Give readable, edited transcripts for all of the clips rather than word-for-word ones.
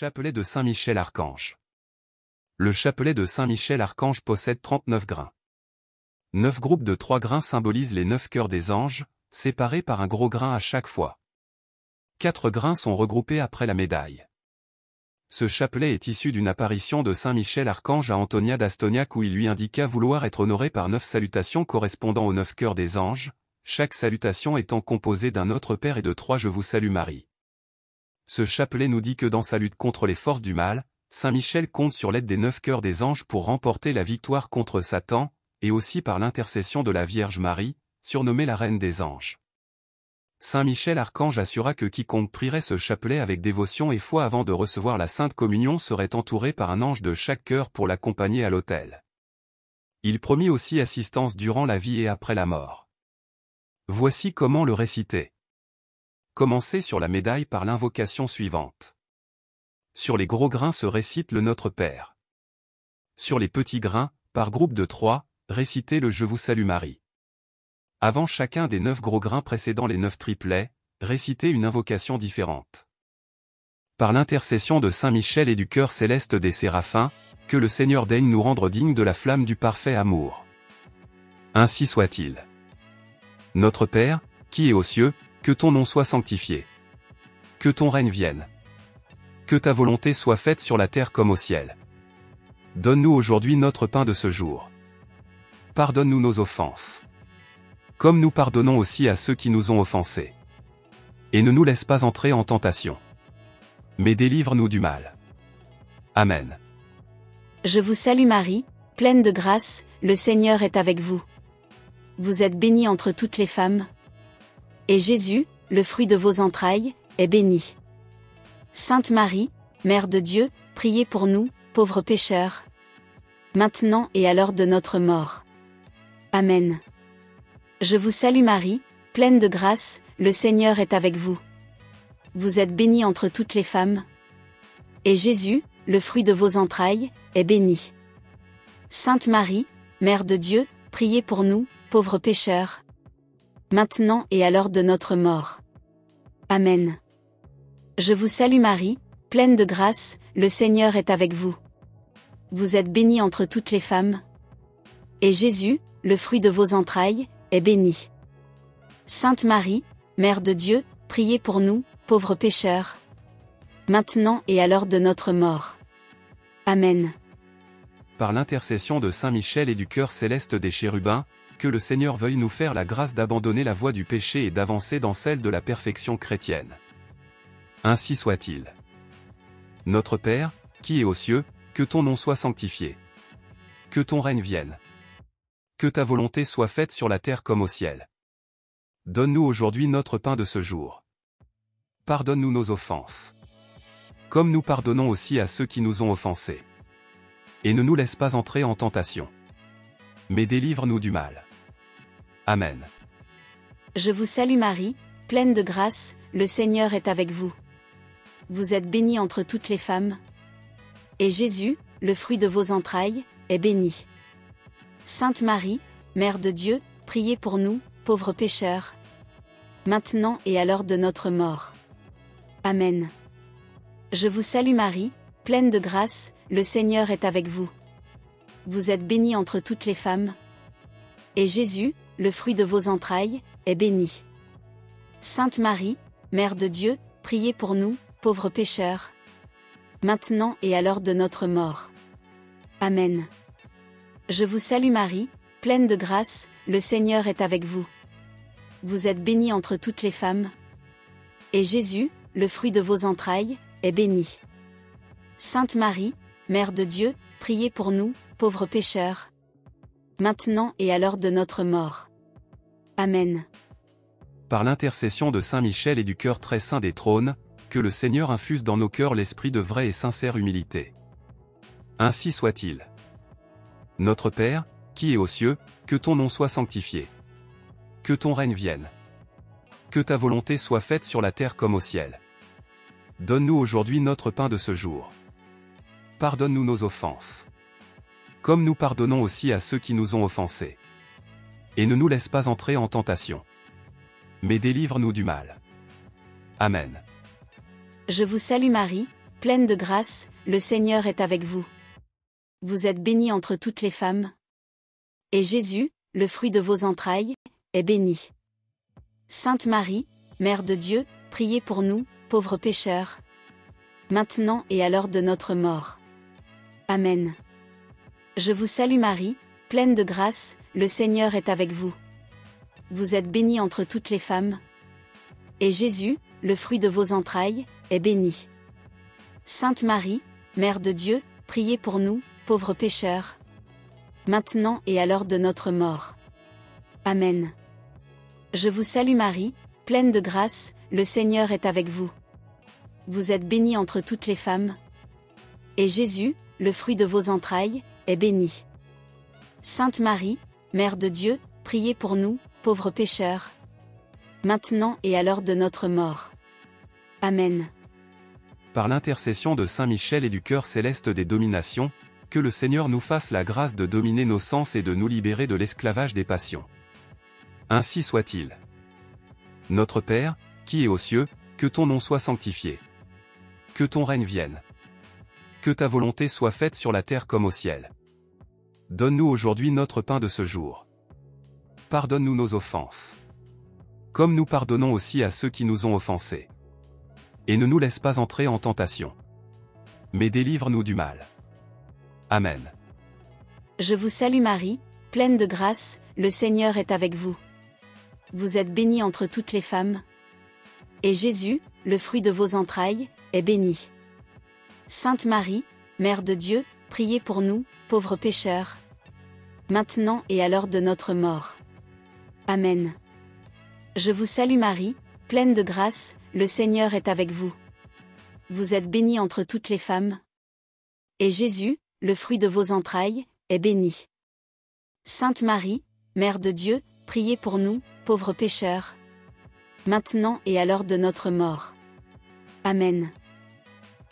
Chapelet de Saint-Michel-Archange. Le chapelet de Saint-Michel-Archange possède 39 grains. 9 groupes de 3 grains symbolisent les 9 cœurs des anges, séparés par un gros grain à chaque fois. 4 grains sont regroupés après la médaille. Ce chapelet est issu d'une apparition de Saint-Michel-Archange à Antonia d'Astoniac où il lui indiqua vouloir être honoré par 9 salutations correspondant aux 9 cœurs des anges, chaque salutation étant composée d'un Notre Père et de 3 Je vous salue Marie. Ce chapelet nous dit que dans sa lutte contre les forces du mal, Saint Michel compte sur l'aide des 9 cœurs des anges pour remporter la victoire contre Satan, et aussi par l'intercession de la Vierge Marie, surnommée la Reine des Anges. Saint Michel Archange assura que quiconque prierait ce chapelet avec dévotion et foi avant de recevoir la Sainte Communion serait entouré par un ange de chaque cœur pour l'accompagner à l'autel. Il promit aussi assistance durant la vie et après la mort. Voici comment le réciter. Commencez sur la médaille par l'invocation suivante. Sur les gros grains se récite le Notre Père. Sur les petits grains, par groupe de 3, récitez le Je vous salue Marie. Avant chacun des 9 gros grains précédant les 9 triplets, récitez une invocation différente. Par l'intercession de Saint Michel et du cœur céleste des séraphins, que le Seigneur daigne nous rendre dignes de la flamme du parfait amour. Ainsi soit-il. Notre Père, qui es aux cieux, que ton nom soit sanctifié. Que ton règne vienne. Que ta volonté soit faite sur la terre comme au ciel. Donne-nous aujourd'hui notre pain de ce jour. Pardonne-nous nos offenses. Comme nous pardonnons aussi à ceux qui nous ont offensés. Et ne nous laisse pas entrer en tentation. Mais délivre-nous du mal. Amen. Je vous salue Marie, pleine de grâce, le Seigneur est avec vous. Vous êtes bénie entre toutes les femmes. Et Jésus, le fruit de vos entrailles, est béni. Sainte Marie, Mère de Dieu, priez pour nous, pauvres pécheurs. Maintenant et à l'heure de notre mort. Amen. Je vous salue Marie, pleine de grâce, le Seigneur est avec vous. Vous êtes bénie entre toutes les femmes. Et Jésus, le fruit de vos entrailles, est béni. Sainte Marie, Mère de Dieu, priez pour nous, pauvres pécheurs. Maintenant et à l'heure de notre mort. Amen. Je vous salue Marie, pleine de grâce, le Seigneur est avec vous. Vous êtes bénie entre toutes les femmes. Et Jésus, le fruit de vos entrailles, est béni. Sainte Marie, Mère de Dieu, priez pour nous, pauvres pécheurs. Maintenant et à l'heure de notre mort. Amen. Par l'intercession de Saint Michel et du cœur céleste des chérubins, que le Seigneur veuille nous faire la grâce d'abandonner la voie du péché et d'avancer dans celle de la perfection chrétienne. Ainsi soit-il. Notre Père, qui es aux cieux, que ton nom soit sanctifié. Que ton règne vienne. Que ta volonté soit faite sur la terre comme au ciel. Donne-nous aujourd'hui notre pain de ce jour. Pardonne-nous nos offenses. Comme nous pardonnons aussi à ceux qui nous ont offensés. Et ne nous laisse pas entrer en tentation. Mais délivre-nous du mal. Amen. Je vous salue Marie, pleine de grâce, le Seigneur est avec vous. Vous êtes bénie entre toutes les femmes. Et Jésus, le fruit de vos entrailles, est béni. Sainte Marie, Mère de Dieu, priez pour nous, pauvres pécheurs. Maintenant et à l'heure de notre mort. Amen. Je vous salue Marie, pleine de grâce, le Seigneur est avec vous. Vous êtes bénie entre toutes les femmes. Et Jésus, le fruit de vos entrailles, est béni. Sainte Marie, Mère de Dieu, priez pour nous, pauvres pécheurs. Maintenant et à l'heure de notre mort. Amen. Je vous salue Marie, pleine de grâce, le Seigneur est avec vous. Vous êtes bénie entre toutes les femmes. Et Jésus, le fruit de vos entrailles, est béni. Sainte Marie, Mère de Dieu, priez pour nous, pauvres pécheurs. Maintenant et à l'heure de notre mort. Amen. Par l'intercession de Saint Michel et du cœur très saint des trônes, que le Seigneur infuse dans nos cœurs l'esprit de vraie et sincère humilité. Ainsi soit-il. Notre Père, qui es aux cieux, que ton nom soit sanctifié. Que ton règne vienne. Que ta volonté soit faite sur la terre comme au ciel. Donne-nous aujourd'hui notre pain de ce jour. Pardonne-nous nos offenses. Comme nous pardonnons aussi à ceux qui nous ont offensés. Et ne nous laisse pas entrer en tentation. Mais délivre-nous du mal. Amen. Je vous salue Marie, pleine de grâce, le Seigneur est avec vous. Vous êtes bénie entre toutes les femmes. Et Jésus, le fruit de vos entrailles, est béni. Sainte Marie, Mère de Dieu, priez pour nous, pauvres pécheurs, maintenant et à l'heure de notre mort. Amen. Je vous salue Marie, pleine de grâce, le Seigneur est avec vous. Vous êtes bénie entre toutes les femmes. Et Jésus, le fruit de vos entrailles, est béni. Sainte Marie, Mère de Dieu, priez pour nous, pauvres pécheurs, maintenant et à l'heure de notre mort. Amen. Je vous salue Marie, pleine de grâce, le Seigneur est avec vous. Vous êtes bénie entre toutes les femmes. Et Jésus, le fruit de vos entrailles, est béni. Sainte Marie, Mère de Dieu, priez pour nous, pauvres pécheurs, maintenant et à l'heure de notre mort. Amen. Par l'intercession de Saint Michel et du cœur céleste des dominations, que le Seigneur nous fasse la grâce de dominer nos sens et de nous libérer de l'esclavage des passions. Ainsi soit-il. Notre Père, qui es aux cieux, que ton nom soit sanctifié. Que ton règne vienne. Que ta volonté soit faite sur la terre comme au ciel. Donne-nous aujourd'hui notre pain de ce jour. Pardonne-nous nos offenses. Comme nous pardonnons aussi à ceux qui nous ont offensés. Et ne nous laisse pas entrer en tentation. Mais délivre-nous du mal. Amen. Je vous salue Marie, pleine de grâce, le Seigneur est avec vous. Vous êtes bénie entre toutes les femmes. Et Jésus, le fruit de vos entrailles, est béni. Sainte Marie, Mère de Dieu, priez pour nous, pauvres pécheurs, maintenant et à l'heure de notre mort. Amen. Je vous salue Marie, pleine de grâce, le Seigneur est avec vous. Vous êtes bénie entre toutes les femmes. Et Jésus, le fruit de vos entrailles, est béni. Sainte Marie, Mère de Dieu, priez pour nous, pauvres pécheurs, maintenant et à l'heure de notre mort. Amen.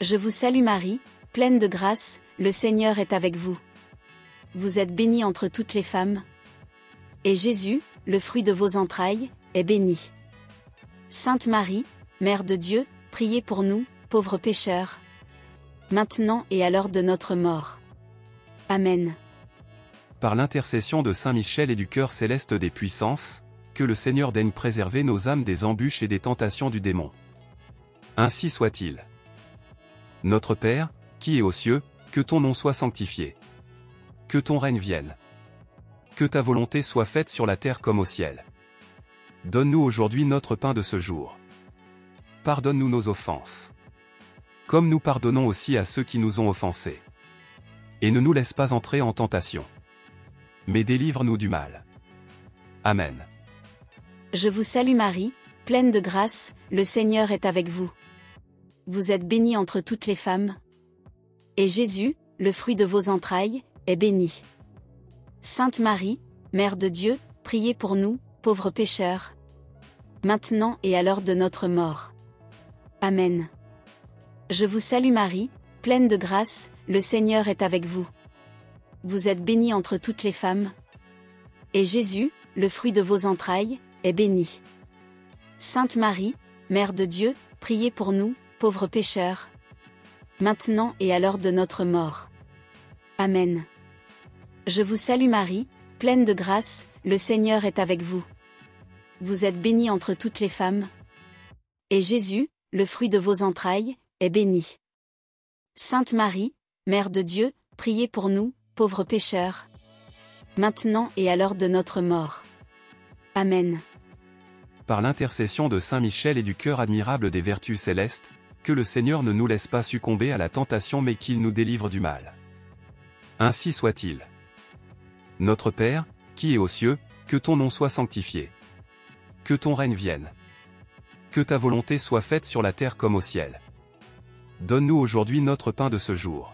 Je vous salue Marie, pleine de grâce, le Seigneur est avec vous. Vous êtes bénie entre toutes les femmes. Et Jésus, le fruit de vos entrailles, est béni. Sainte Marie, Mère de Dieu, priez pour nous, pauvres pécheurs, maintenant et à l'heure de notre mort. Amen. Par l'intercession de Saint Michel et du cœur céleste des puissances, que le Seigneur daigne préserver nos âmes des embûches et des tentations du démon. Ainsi soit-il. Notre Père, qui es aux cieux, que ton nom soit sanctifié. Que ton règne vienne. Que ta volonté soit faite sur la terre comme au ciel. Donne-nous aujourd'hui notre pain de ce jour. Pardonne-nous nos offenses. Comme nous pardonnons aussi à ceux qui nous ont offensés. Et ne nous laisse pas entrer en tentation. Mais délivre-nous du mal. Amen. Je vous salue Marie, pleine de grâce, le Seigneur est avec vous. Vous êtes bénie entre toutes les femmes. Et Jésus, le fruit de vos entrailles, est béni. Sainte Marie, Mère de Dieu, priez pour nous, pauvres pécheurs, maintenant et à l'heure de notre mort. Amen. Je vous salue Marie, pleine de grâce, le Seigneur est avec vous. Vous êtes bénie entre toutes les femmes. Et Jésus, le fruit de vos entrailles, est béni. Sainte Marie, Mère de Dieu, priez pour nous, pauvres pécheurs, maintenant et à l'heure de notre mort. Amen. Je vous salue Marie, pleine de grâce, le Seigneur est avec vous. Vous êtes bénie entre toutes les femmes. Et Jésus, le fruit de vos entrailles, est béni. Sainte Marie, Mère de Dieu, priez pour nous, pauvres pécheurs, maintenant et à l'heure de notre mort. Amen. Par l'intercession de Saint Michel et du cœur admirable des vertus célestes, que le Seigneur ne nous laisse pas succomber à la tentation mais qu'il nous délivre du mal. Ainsi soit-il. Notre Père, qui es aux cieux, que ton nom soit sanctifié. Que ton règne vienne. Que ta volonté soit faite sur la terre comme au ciel. Donne-nous aujourd'hui notre pain de ce jour.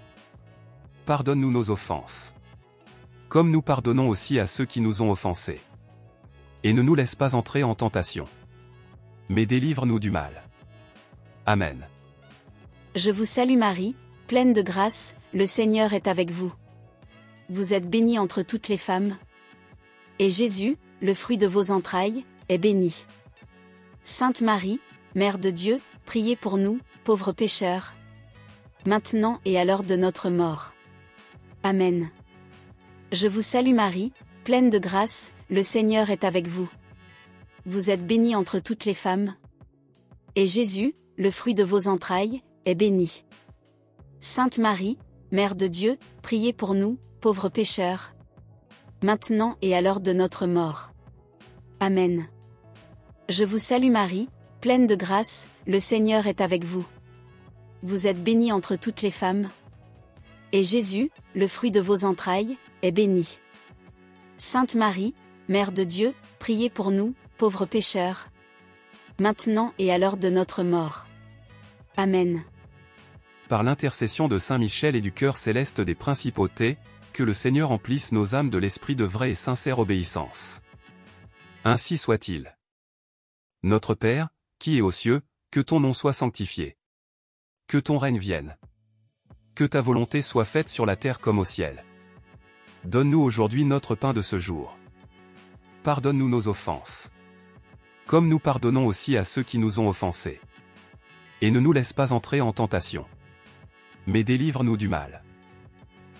Pardonne-nous nos offenses. Comme nous pardonnons aussi à ceux qui nous ont offensés. Et ne nous laisse pas entrer en tentation. Mais délivre-nous du mal. Amen. Je vous salue Marie, pleine de grâce, le Seigneur est avec vous. Vous êtes bénie entre toutes les femmes. Et Jésus, le fruit de vos entrailles, est béni. Sainte Marie, Mère de Dieu, priez pour nous, pauvres pécheurs, maintenant et à l'heure de notre mort. Amen. Je vous salue Marie, pleine de grâce, le Seigneur est avec vous. Vous êtes bénie entre toutes les femmes. Et Jésus, le fruit de vos entrailles, est béni. Sainte Marie, Mère de Dieu, priez pour nous, pauvres pécheurs, maintenant et à l'heure de notre mort. Amen. Je vous salue Marie, pleine de grâce, le Seigneur est avec vous. Vous êtes bénie entre toutes les femmes. Et Jésus, le fruit de vos entrailles, est béni. Sainte Marie, Mère de Dieu, priez pour nous, pauvres pécheurs, maintenant et à l'heure de notre mort. Amen. Par l'intercession de Saint Michel et du cœur céleste des principautés, que le Seigneur emplisse nos âmes de l'esprit de vraie et sincère obéissance. Ainsi soit-il. Notre Père, qui es aux cieux, que ton nom soit sanctifié. Que ton règne vienne. Que ta volonté soit faite sur la terre comme au ciel. Donne-nous aujourd'hui notre pain de ce jour. Pardonne-nous nos offenses. Comme nous pardonnons aussi à ceux qui nous ont offensés. Et ne nous laisse pas entrer en tentation. Mais délivre-nous du mal.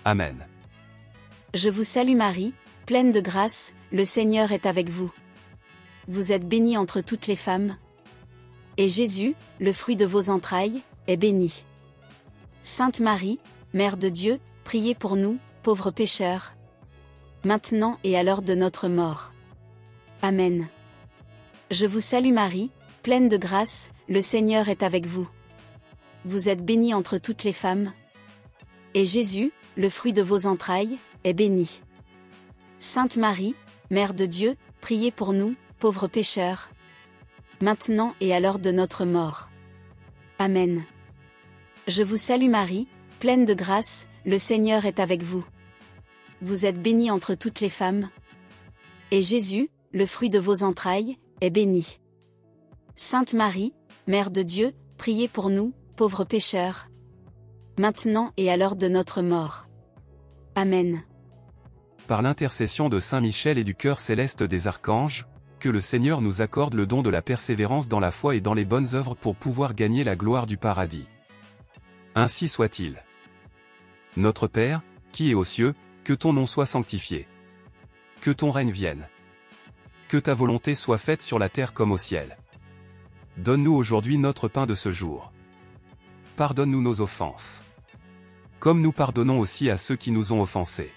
Amen. Je vous salue Marie, pleine de grâce, le Seigneur est avec vous. Vous êtes bénie entre toutes les femmes. Et Jésus, le fruit de vos entrailles, est béni. Sainte Marie, Mère de Dieu, priez pour nous, pauvres pécheurs, maintenant et à l'heure de notre mort. Amen. Je vous salue Marie, pleine de grâce, le Seigneur est avec vous. Vous êtes bénie entre toutes les femmes. Et Jésus, le fruit de vos entrailles, est béni. Sainte Marie, Mère de Dieu, priez pour nous, pauvres pécheurs, maintenant et à l'heure de notre mort. Amen. Je vous salue Marie, pleine de grâce, le Seigneur est avec vous. Vous êtes bénie entre toutes les femmes. Et Jésus, le fruit de vos entrailles, est béni. Sainte Marie, Mère de Dieu, priez pour nous, pauvres pécheurs, maintenant et à l'heure de notre mort. Amen. Par l'intercession de Saint Michel et du cœur céleste des archanges, que le Seigneur nous accorde le don de la persévérance dans la foi et dans les bonnes œuvres pour pouvoir gagner la gloire du paradis. Ainsi soit-il. Notre Père, qui es aux cieux, que ton nom soit sanctifié. Que ton règne vienne. Que ta volonté soit faite sur la terre comme au ciel. Donne-nous aujourd'hui notre pain de ce jour. Pardonne-nous nos offenses. Comme nous pardonnons aussi à ceux qui nous ont offensés.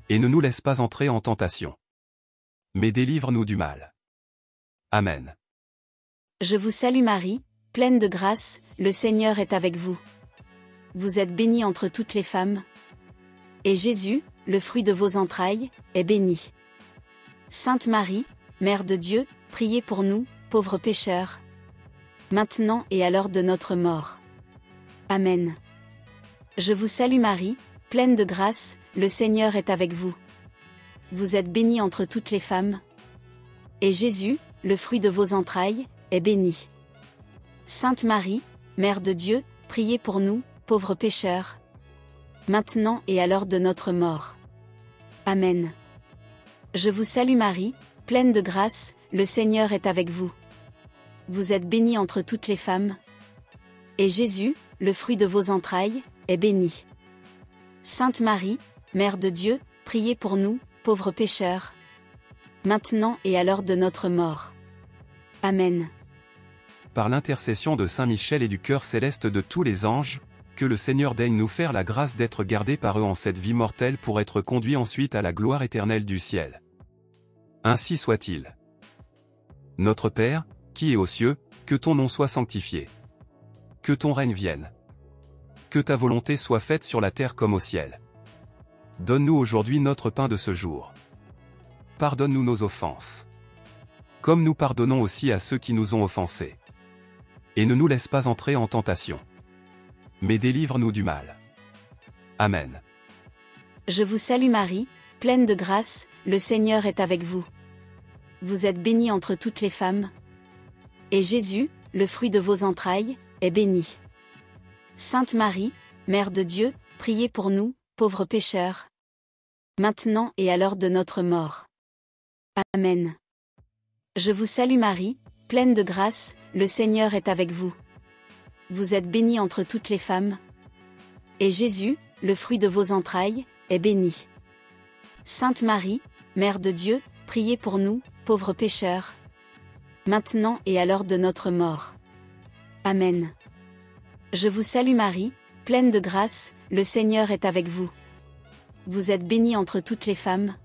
Et ne nous laisse pas entrer en tentation. Mais délivre-nous du mal. Amen. Je vous salue Marie, pleine de grâce, le Seigneur est avec vous. Vous êtes bénie entre toutes les femmes. Et Jésus, le fruit de vos entrailles, est béni. Sainte Marie, Mère de Dieu, priez pour nous, pauvres pécheurs, maintenant et à l'heure de notre mort. Amen. Je vous salue Marie, pleine de grâce, le Seigneur est avec vous. Vous êtes bénie entre toutes les femmes. Et Jésus, le fruit de vos entrailles, est béni. Sainte Marie, Mère de Dieu, priez pour nous, pauvres pécheurs, maintenant et à l'heure de notre mort. Amen. Je vous salue Marie, pleine de grâce, le Seigneur est avec vous. Vous êtes bénie entre toutes les femmes. Et Jésus, le fruit de vos entrailles, est béni. Sainte Marie, Mère de Dieu, priez pour nous, pauvres pécheurs, maintenant et à l'heure de notre mort. Amen. Par l'intercession de Saint Michel et du cœur céleste de tous les anges, que le Seigneur daigne nous faire la grâce d'être gardés par eux en cette vie mortelle pour être conduits ensuite à la gloire éternelle du ciel. Ainsi soit-il. Notre Père, qui es aux cieux, que ton nom soit sanctifié. Que ton règne vienne. Que ta volonté soit faite sur la terre comme au ciel. Donne-nous aujourd'hui notre pain de ce jour. Pardonne-nous nos offenses. Comme nous pardonnons aussi à ceux qui nous ont offensés. Et ne nous laisse pas entrer en tentation. Mais délivre-nous du mal. Amen. Je vous salue Marie, pleine de grâce, le Seigneur est avec vous. Vous êtes bénie entre toutes les femmes. Et Jésus, le fruit de vos entrailles, est béni. Sainte Marie, Mère de Dieu, priez pour nous, pauvres pécheurs, maintenant et à l'heure de notre mort. Amen. Je vous salue Marie, pleine de grâce, le Seigneur est avec vous. Vous êtes bénie entre toutes les femmes. Et Jésus, le fruit de vos entrailles, est béni. Sainte Marie, Mère de Dieu, priez pour nous, pauvres pécheurs, maintenant et à l'heure de notre mort. Amen. Je vous salue Marie, pleine de grâce, le Seigneur est avec vous. Vous êtes bénie entre toutes les femmes.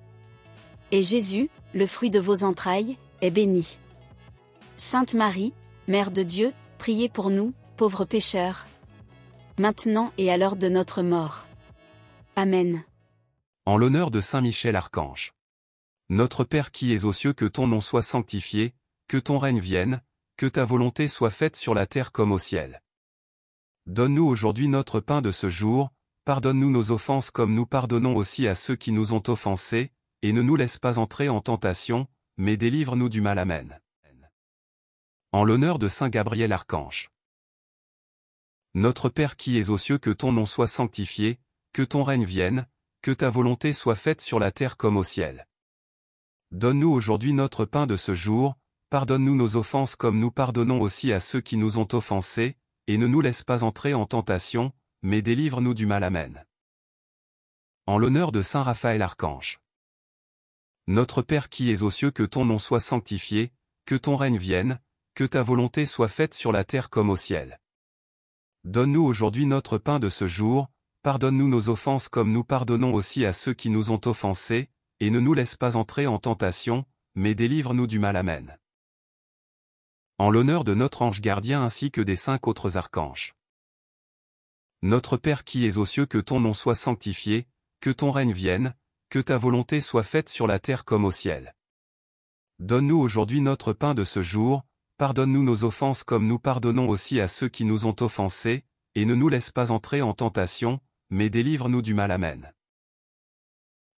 Et Jésus, le fruit de vos entrailles, est béni. Sainte Marie, Mère de Dieu, priez pour nous, pauvres pécheurs, maintenant et à l'heure de notre mort. Amen. En l'honneur de Saint Michel Archange. Notre Père qui es aux cieux, que ton nom soit sanctifié, que ton règne vienne, que ta volonté soit faite sur la terre comme au ciel. Donne-nous aujourd'hui notre pain de ce jour, pardonne-nous nos offenses comme nous pardonnons aussi à ceux qui nous ont offensés, et ne nous laisse pas entrer en tentation, mais délivre-nous du mal. Amen. En l'honneur de Saint Gabriel Archange. Notre Père qui es aux cieux, que ton nom soit sanctifié, que ton règne vienne, que ta volonté soit faite sur la terre comme au ciel. Donne-nous aujourd'hui notre pain de ce jour, pardonne-nous nos offenses comme nous pardonnons aussi à ceux qui nous ont offensés, et ne nous laisse pas entrer en tentation, mais délivre-nous du mal. Amen. En l'honneur de Saint Raphaël Archange. Notre Père qui es aux cieux, que ton nom soit sanctifié, que ton règne vienne, que ta volonté soit faite sur la terre comme au ciel. Donne-nous aujourd'hui notre pain de ce jour, pardonne-nous nos offenses comme nous pardonnons aussi à ceux qui nous ont offensés, et ne nous laisse pas entrer en tentation, mais délivre-nous du mal. Amen. En l'honneur de notre ange gardien ainsi que des 5 autres archanges. Notre Père qui es aux cieux, que ton nom soit sanctifié, que ton règne vienne, que ta volonté soit faite sur la terre comme au ciel. Donne-nous aujourd'hui notre pain de ce jour, pardonne-nous nos offenses comme nous pardonnons aussi à ceux qui nous ont offensés, et ne nous laisse pas entrer en tentation, mais délivre-nous du mal. Amen.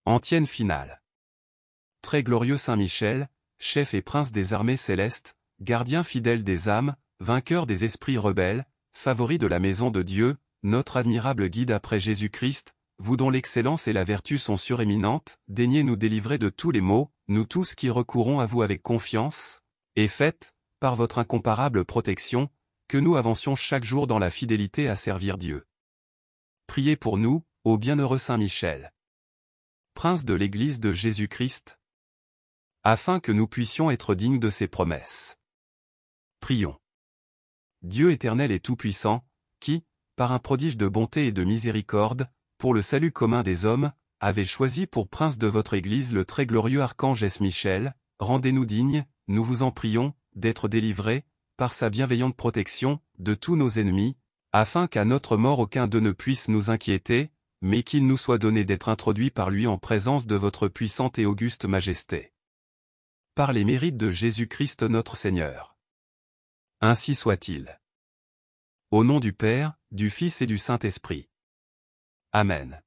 Antienne finale. Très glorieux Saint Michel, chef et prince des armées célestes, gardien fidèle des âmes, vainqueur des esprits rebelles, favori de la maison de Dieu, notre admirable guide après Jésus-Christ, vous dont l'excellence et la vertu sont suréminentes, daignez nous délivrer de tous les maux, nous tous qui recourons à vous avec confiance, et faites, par votre incomparable protection, que nous avancions chaque jour dans la fidélité à servir Dieu. Priez pour nous, ô bienheureux Saint Michel, prince de l'Église de Jésus-Christ, afin que nous puissions être dignes de ses promesses. Prions. Dieu éternel et tout-puissant, qui, par un prodige de bonté et de miséricorde, pour le salut commun des hommes, avez choisi pour prince de votre Église le très glorieux archange S. Michel, rendez-nous dignes, nous vous en prions, d'être délivrés, par sa bienveillante protection, de tous nos ennemis, afin qu'à notre mort aucun d'eux ne puisse nous inquiéter, mais qu'il nous soit donné d'être introduits par lui en présence de votre puissante et auguste majesté. Par les mérites de Jésus-Christ notre Seigneur. Ainsi soit-il. Au nom du Père, du Fils et du Saint-Esprit. Amen.